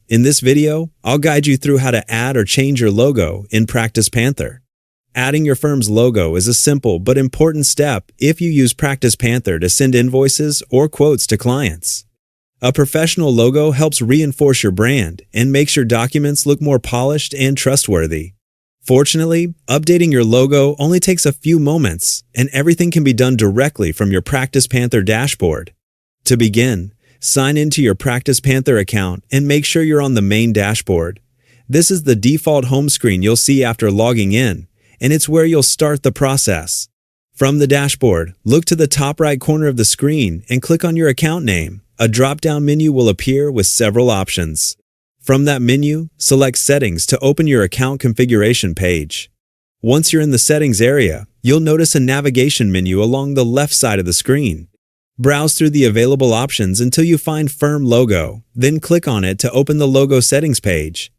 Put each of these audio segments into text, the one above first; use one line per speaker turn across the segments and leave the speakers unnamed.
In this video, I'll guide you through how to add or change your logo in PracticePanther. Adding your firm's logo is a simple but important step if you use PracticePanther to send invoices or quotes to clients. A professional logo helps reinforce your brand and makes your documents look more polished and trustworthy. Fortunately, updating your logo only takes a few moments, and everything can be done directly from your PracticePanther dashboard. To begin, sign into your PracticePanther account and make sure you're on the main dashboard. This is the default home screen you'll see after logging in, and it's where you'll start the process. From the dashboard, look to the top right corner of the screen and click on your account name. A drop-down menu will appear with several options. From that menu, select Settings to open your account configuration page. Once you're in the Settings area, you'll notice a navigation menu along the left side of the screen. Browse through the available options until you find Firm Logo, then click on it to open the Logo Settings page.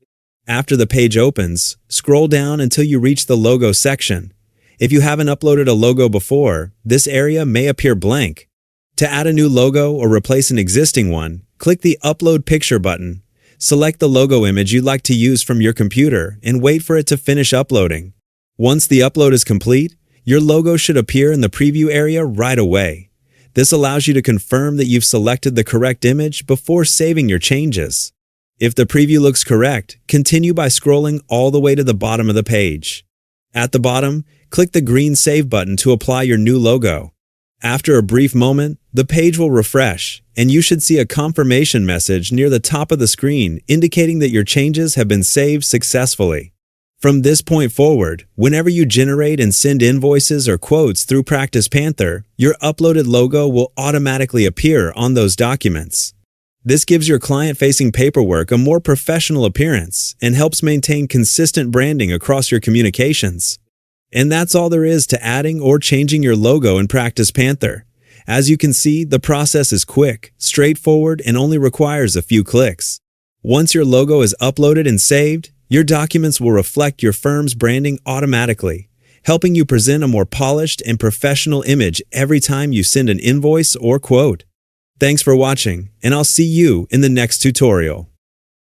After the page opens, scroll down until you reach the Logo section. If you haven't uploaded a logo before, this area may appear blank. To add a new logo or replace an existing one, click the Upload Picture button. Select the logo image you'd like to use from your computer and wait for it to finish uploading. Once the upload is complete, your logo should appear in the preview area right away. This allows you to confirm that you've selected the correct image before saving your changes. If the preview looks correct, continue by scrolling all the way to the bottom of the page. At the bottom, click the green Save button to apply your new logo. After a brief moment, the page will refresh, and you should see a confirmation message near the top of the screen indicating that your changes have been saved successfully. From this point forward, whenever you generate and send invoices or quotes through PracticePanther, your uploaded logo will automatically appear on those documents. This gives your client-facing paperwork a more professional appearance and helps maintain consistent branding across your communications. And that's all there is to adding or changing your logo in PracticePanther. As you can see, the process is quick, straightforward, and only requires a few clicks. Once your logo is uploaded and saved, your documents will reflect your firm's branding automatically, helping you present a more polished and professional image every time you send an invoice or quote. Thanks for watching, and I'll see you in the next tutorial.